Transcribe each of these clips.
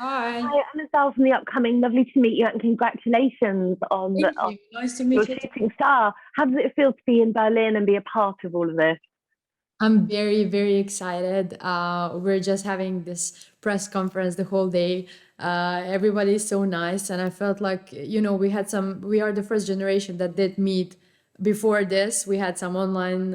Hi. Hi, I'm Ezelle from the upcoming. Lovely to meet you and congratulations Thank on you. Nice to your meet you too. shooting star. How does it feel to be in Berlin and be a part of all of this? I'm very, very excited. We're just having this press conference the whole day. Everybody's so nice, and I felt like we are the first generation that did meet before this. We had some online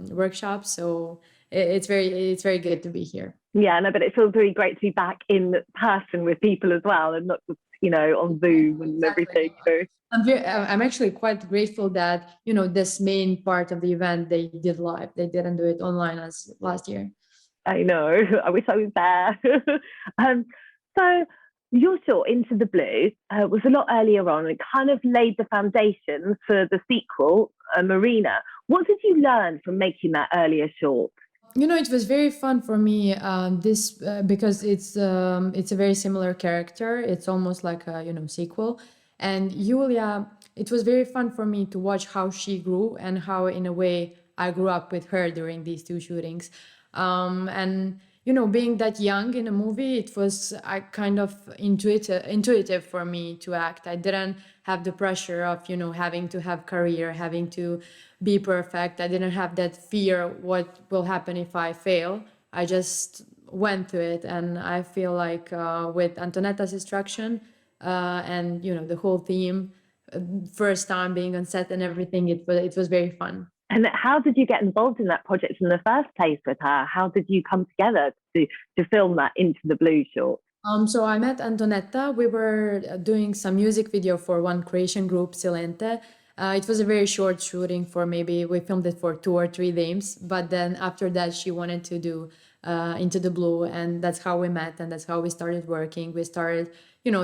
workshops, so it's very good to be here. Yeah, no, but it feels really great to be back in person with people as well and not just, on Zoom Exactly, and exactly. everything. So I'm actually quite grateful that this main part of the event they did live. They didn't do it online as last year. I know. I wish I was there. um, so your short Into the Blue was a lot earlier on. It kind of laid the foundation for the sequel, Marina. What did you learn from making that earlier short? It was very fun for me. This because it's a very similar character. It's almost like a sequel. And Julia, it was very fun for me to watch how she grew and how, in a way, I grew up with her during these two shootings. And being that young in a movie, it was I kind of intuitive for me to act. I didn't have the pressure of having to have career, having to be perfect. I didn't have that fear what will happen if I fail. I just went to it, and I feel like with Antonetta's instruction and the whole theme, first time being on set and everything, it was very fun. And how did you get involved in that project in the first place with her? How did you come together to film that Into the Blue short? So I met Antonetta. We were doing some music video for one creation group, Silente. It was a very short shooting for maybe we filmed it for 2 or 3 days, but then after that she wanted to do Into the Blue, and that's how we met, and that's how we started working. We started,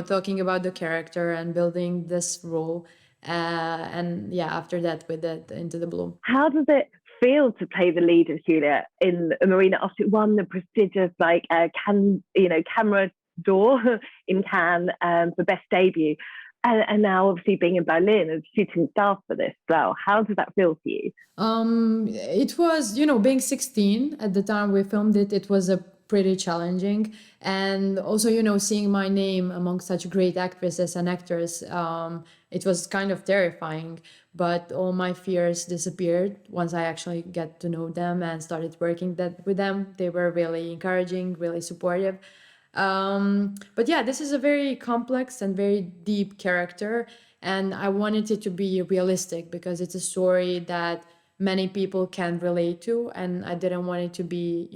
talking about the character and building this role, and yeah, after that we did Into the Blue. How does it feel to play the lead of Julia in Marina after it won the prestigious camera door in Cannes for best debut? And now obviously being in Berlin and shooting staff for this. So how does that feel for you? It was, being 16 at the time we filmed it, it was a pretty challenging. And also, seeing my name among such great actresses and actors, it was kind of terrifying. But all my fears disappeared once I actually get to know them and started working with them. They were really encouraging, really supportive. But yeah, this is a very complex and very deep character, and I wanted it to be realistic because it's a story that many people can relate to, and I didn't want it to be,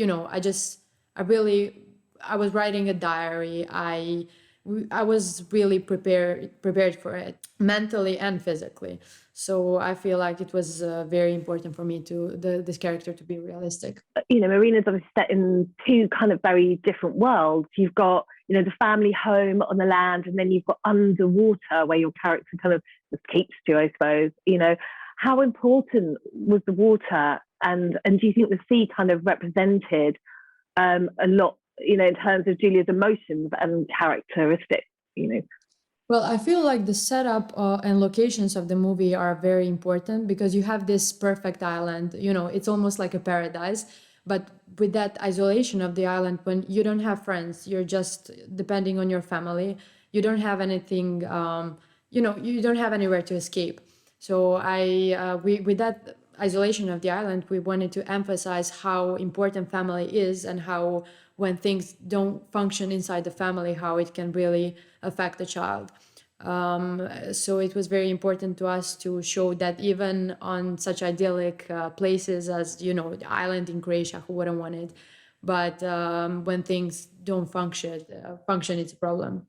I was writing a diary. I was really prepared for it mentally and physically. So I feel like it was very important for me this character to be realistic. Marina's obviously set in two kind of very different worlds. You've got, the family home on the land, and then you've got underwater where your character kind of escapes to, I suppose. How important was the water, and do you think the sea kind of represented a lot, in terms of Julia's emotions and characteristics, Well, I feel like the setup and locations of the movie are very important because you have this perfect island. It's almost like a paradise. But with that isolation of the island, when you don't have friends, you're just depending on your family. You don't have anything, you don't have anywhere to escape. So with that isolation of the island, we wanted to emphasize how important family is and how when things don't function inside the family, how it can really affect the child. So it was very important to us to show that even on such idyllic places as the island in Croatia, who wouldn't want it, but when things don't function, it's a problem.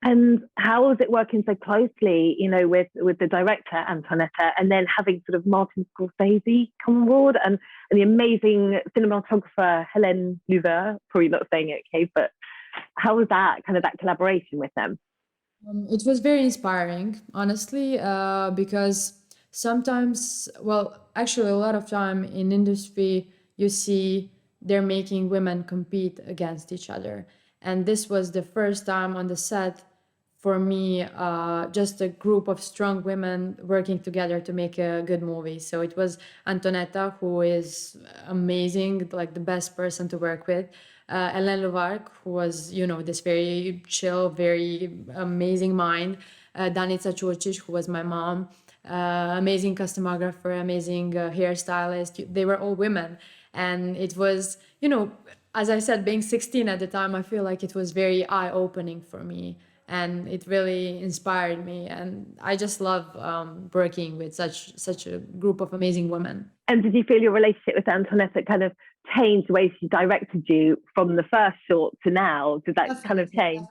And how was it working so closely, with the director Antonetta, and then having sort of Martin Scorsese come on board, and the amazing cinematographer Hélène Louver, probably not saying it okay, but how was that kind of that collaboration with them? It was very inspiring, honestly, because sometimes, well, actually, a lot of time in industry, you see they're making women compete against each other. And this was the first time on the set for me, just a group of strong women working together to make a good movie. So it was Antonetta, who is amazing, like the best person to work with. Hélène Levarc, who was, this very chill, very amazing mind. Danica Čurčić, who was my mom, amazing costumographer, amazing hairstylist. They were all women. And it was, as I said, being 16 at the time, I feel like it was very eye-opening for me. And it really inspired me. And I just love working with such a group of amazing women. And did you feel your relationship with Antoinette kind of changed the way she directed you from the first short to now? Did that kind of change?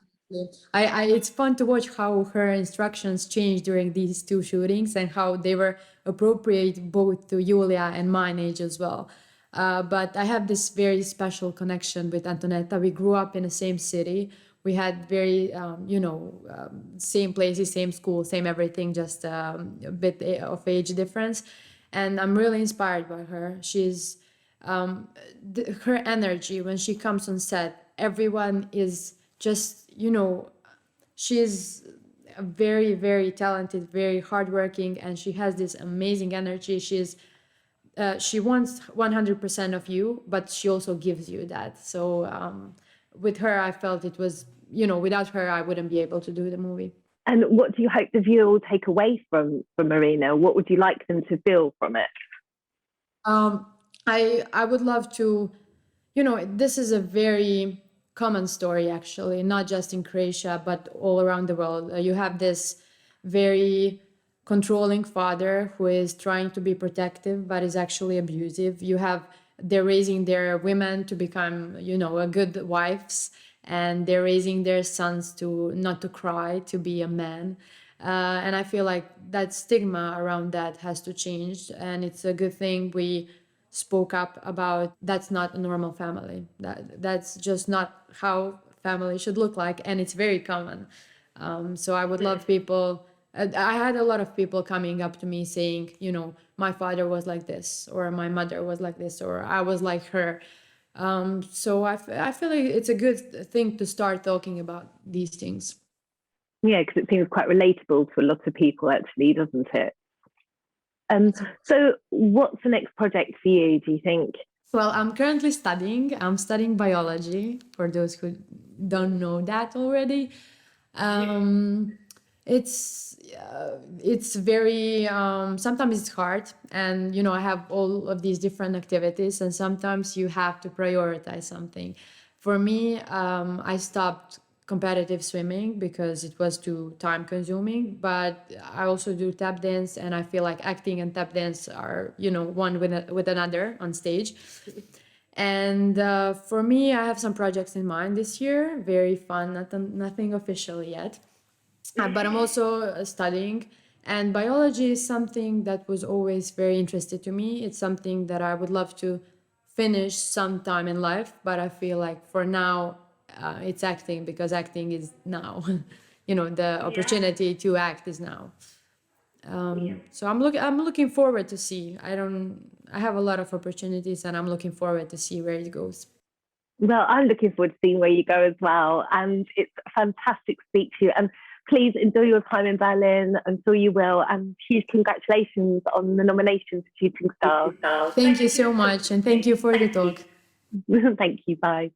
It's fun to watch how her instructions changed during these two shootings and how they were appropriate both to Julia and mine age as well. But I have this very special connection with Antonetta. We grew up in the same city. We had very, same places, same school, same everything, just a bit of age difference. And I'm really inspired by her. She's, her energy when she comes on set, everyone is just, she's very, very talented, very hardworking, and she has this amazing energy. She wants 100% of you, but she also gives you that. So with her, I felt it was, without her, I wouldn't be able to do the movie. And what do you hope the viewer will take away from Marina? What would you like them to feel from it? I would love to, this is a very common story, actually, not just in Croatia, but all around the world. You have this very controlling father who is trying to be protective, but is actually abusive. They're raising their women to become, a good wives, and they're raising their sons to not to cry, to be a man. And I feel like that stigma around that has to change. And it's a good thing we spoke up about that's not a normal family. That's just not how family should look like. And it's very common. So I would love people. I had a lot of people coming up to me saying, my father was like this, or my mother was like this, or I was like her. So I feel like it's a good thing to start talking about these things. Yeah, because it seems quite relatable to a lot of people, actually, doesn't it? So what's the next project for you, do you think? Well, I'm currently studying. I'm studying biology, for those who don't know that already. It's very sometimes it's hard, and I have all of these different activities, and sometimes you have to prioritize something. For me, I stopped competitive swimming because it was too time consuming, but I also do tap dance, and I feel like acting and tap dance are one with another on stage. And for me, I have some projects in mind this year, very fun, nothing official yet. But I'm also studying, and biology is something that was always very interested to me. It's something that I would love to finish sometime in life, but I feel like for now it's acting, because acting is now. The opportunity to act is now. So I'm looking forward to see. I have a lot of opportunities, and I'm looking forward to see where it goes. Well, I'm looking forward to seeing where you go as well. And it's fantastic to speak to you. And please enjoy your time in Berlin. I'm sure you will. And huge congratulations on the nomination for Shooting Stars. Thank you so much. And thank you for the talk. Thank you. Bye.